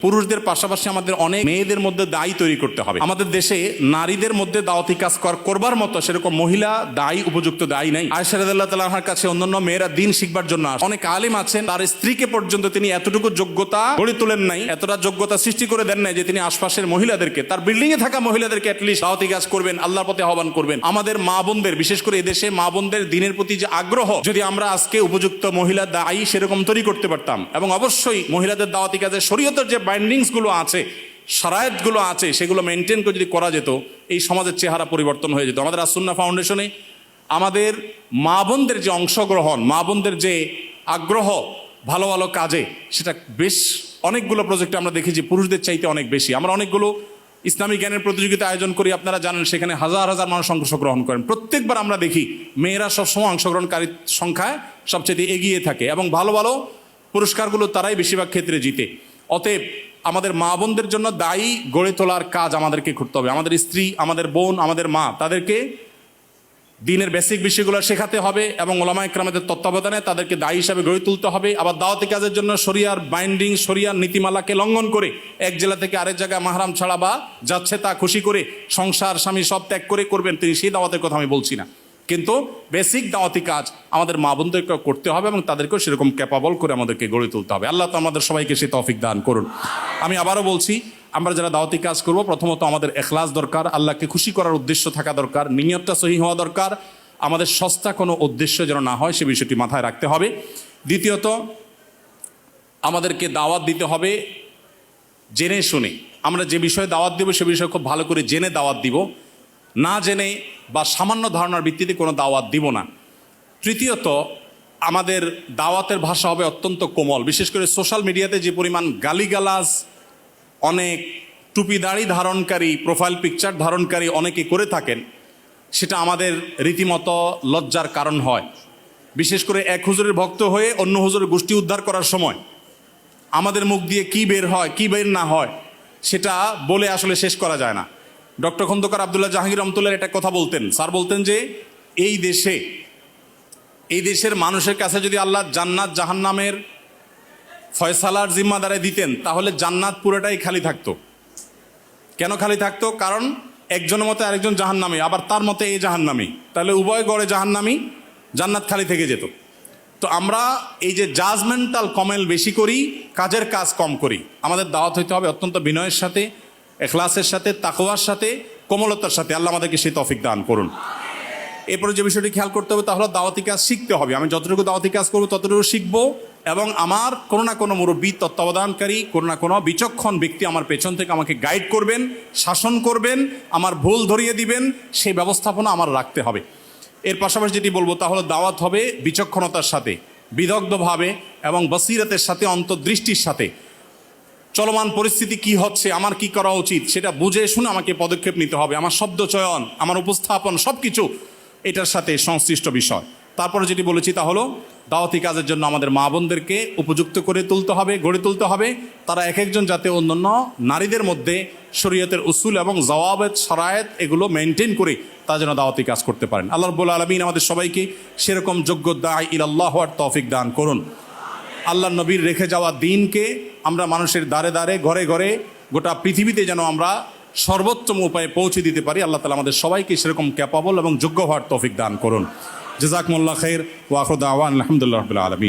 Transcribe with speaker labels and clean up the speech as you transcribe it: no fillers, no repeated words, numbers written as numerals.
Speaker 1: পুরুষদের পাশাপাশি আমাদের অনেক মেয়েদের মধ্যে দায়ী তৈরি করতে হবে। আমাদের দেশে নারীদের মধ্যে দাওয়াতি কাজ করবার মতো সেরকম মহিলা দায়ী, উপযুক্ত দায়ী নাই। আয়েশা রাদিয়াল্লাহু তাআলা আনহার কাছে অন্যান্য মেয়েরা দিন শিখবার জন্য আসে। অনেক আলেম আছেন, তার স্ত্রীকে পর্যন্ত তিনি এতটুকু যোগ্যতা গড়ে তোলেন নাই, এতটা যোগ্যতা সৃষ্টি করে দেন নাই যে তিনি আশপাশের মহিলাদেরকে, তার বিল্ডিং এ থাকা মহিলাদেরকে অ্যাটলিস্ট দাওয়াতি কাজ করবেন, আল্লাহর পথে আহ্বান করবেন। আমাদের মা বোনদের, বিশেষ করে এদেশে মা বোনদের দিনের প্রতি যে আগ্রহ, যদি আমরা আজকে উপযুক্ত মহিলা দায়ী সেরকম তৈরি করতে পারতাম, এবং অবশ্যই মহিলাদের দাওয়াতি কাজে শরীয়তের যে বাইন্ডিংস গুলো আছে, শারায়েত গুলো আছে, সেগুলো মেনটেন করে যদি করা যেত, এই সমাজের চেহারা পরিবর্তন হয়ে যেত। আমাদের আস-সুন্নাহ ফাউন্ডেশনে আমাদের মা বোনদের যে অংশগ্রহণ, মা বোনদের যে আগ্রহ ভালো ভালো কাজে, সেটা বেশ অনেকগুলো প্রজেক্টে আমরা দেখেছি পুরুষদের চাইতে অনেক বেশি। আমরা অনেকগুলো ইসলামী জ্ঞানের প্রতিযোগিতা আয়োজন করি, আপনারা জানেন, সেখানে হাজার হাজার মানুষ অংশগ্রহণ করেন। প্রত্যেকবার আমরা দেখি মেয়েরা সবসময় অংশগ্রহণকারীর সংখ্যায় সবচেয়ে এগিয়ে থাকে, এবং ভালো ভালো পুরস্কারগুলো তারাই বেশিরভাগ ক্ষেত্রে জিতে। অতএব আমাদের মা বোনদের জন্য দায়ী গড়ে তোলার কাজ আমাদেরকে করতে হবে। আমাদের স্ত্রী, আমাদের বোন, আমাদের মা, তাদেরকে দিনের বেসিক বিষয়গুলো শেখাতে হবে, এবং ওলামায়ে কেরামদের তত্ত্বাবধানে তাদেরকে দায়ী হিসাবে গড়ে তুলতে হবে। আবার দাওয়াতি কাজের জন্য শরিয়ার বাইন্ডিং, শরিয়ার নীতিমালাকে লঙ্ঘন করে এক জেলা থেকে আরেক জায়গায় মাহরাম ছাড়া বা যাচ্ছে তা খুশি করে সংসার স্বামী সব ত্যাগ করে করবেন তিনি, সেই দাওয়াতের কথা আমি বলছি না, কিন্তু বেসিক দাওয়াতি কাজ আমাদের মা বোনদেরকে করতে হবে, এবং তাদেরকেও সেরকম ক্যাপাবল করে আমাদেরকে গড়ে তুলতে হবে। আল্লাহ তো আমাদের সবাইকে সেই তৌফিক দান করুন। আমি আবারও বলছি, আমরা যারা দাওয়াতি কাজ করব, প্রথমত আমাদের ইখলাস দরকার, আল্লাহকে খুশি করার উদ্দেশ্য থাকা দরকার, নিয়তটা সহি হওয়া দরকার, আমাদের সস্তা কোনো উদ্দেশ্য যেন না হয় সে বিষয়টি মাথায় রাখতে হবে। দ্বিতীয়ত, আমাদেরকে দাওয়াত দিতে হবে জেনে শুনে। আমরা যে বিষয়ে দাওয়াত দিব সে বিষয়ে খুব ভালো করে জেনে দাওয়াত দিব, না জেনে বা সামান্য ধারণার ভিত্তিতে কোনো দাওয়াত দিব না। তৃতীয়ত, আমাদের দাওয়াতের ভাষা হবে অত্যন্ত কোমল। বিশেষ করে সোশ্যাল মিডিয়াতে যে পরিমাণ গালিগালাজ অনেক টুপি দাড়ি ধারণকারী, প্রোফাইল পিকচার ধারণকারী অনেকে করে থাকেন, সেটা আমাদের রীতিমতো লজ্জার কারণ হয়। বিশেষ করে এক হুজুরের ভক্ত হয়ে অন্য হুজুরের গোষ্ঠী উদ্ধার করার সময় আমাদের মুখ দিয়ে কি বের হয় কি বের না হয় সেটা বলে আসলে শেষ করা যায় না। ডক্টর খন্দকার আব্দুল্লাহ জাহাঙ্গীর রহমতুল্লাহ একটা কথা বলতেন, স্যার বলতেন যে এই দেশের মানুষের কাছে যদি আল্লাহ জান্নাত জাহান্নামের ফয়সালার জিম্মাদারে দিতেন, তাহলে জান্নাত পুরোটাই খালি থাকতো। কেন খালি থাকতো? কারণ একজনের মতে আরেকজন জাহান্নামী, আবার তার মতে এই জাহান্নামী, তাহলে উভয় গড়ে জাহান্নামী, জান্নাত খালি থেকে যেত। তো আমরা এই যে জাজমেন্টাল কমেল বেশি করি, কাজের কাজ কম করি। আমাদের দাওয়াত হইতে হবে অত্যন্ত বিনয়ের সাথে, ইখলাসের সাথে, তাকওয়ার সাথে, কোমলতার সাথে। আল্লাহ আমাদেরকে সেই তৌফিক দান করুন। এরপরে যে বিষয়টি খেয়াল করতে হবে তা হলো দাওয়াতি কাজ শিখতে হবে। আমি যতটুকু দাওয়াতি কাজ করবো ততটুকু শিখবো, এবং আমার কোনো না কোনো মুরব্বী, তত্ত্বাবধানকারী, কোনো না কোনো বিচক্ষণ ব্যক্তি আমার পেছন থেকে আমাকে গাইড করবেন, শাসন করবেন, আমার ভুল ধরিয়ে দিবেন, সেই ব্যবস্থাপনা আমার রাখতে হবে। এর পাশাপাশি যেটি বলবো তা হলো দাওয়াত হবে বিচক্ষণতার সাথে, বিদগ্ধভাবে এবং বসিরতের সাথে, অন্তর্দৃষ্টির সাথে। চলমান পরিস্থিতি কি হচ্ছে, আমার কি করা উচিত, সেটা বুঝে শুনে আমাকে পদক্ষেপ নিতে হবে। আমার শব্দ চয়ন, আমার উপস্থাপন, সব কিছু এটার সাথে সংশ্লিষ্ট বিষয়। তারপরে যেটি বলেছি তা হলো দাওয়াতি কাজের জন্য আমাদের মা বোনদেরকে উপযুক্ত করে তুলতে হবে, গড়ে তুলতে হবে। তারা এক একজন যাতে অন্যান্য নারীদের মধ্যে শরীয়তের উসুল এবং জওয়াবেত, শারায়েত এগুলো মেনটেন করে তারা যেন দাওয়াতি কাজ করতে পারেন। আল্লাহ রাব্বুল আলামিন আমাদের সবাইকে সেরকম যোগ্য দাঈ ইলাল্লাহ হওয়ার তৌফিক দান করুন। আল্লাহ নবীর রেখে যাওয়া দিনকে আমরা মানুষের দ্বারে দ্বারে, ঘরে ঘরে, গোটা পৃথিবীতে যেন আমরা সর্বোত্তম উপায়ে পৌঁছে দিতে পারি। আল্লাহ তাআলা আমাদের সবাইকে সেরকম ক্যাপাবল এবং যোগ্য হওয়ার তৌফিক দান করুন। জাযাকুমুল্লাহ খাইর ওয়া আখিরু দাওয়ানা আলহামদুলিল্লাহি রাব্বিল আলামিন।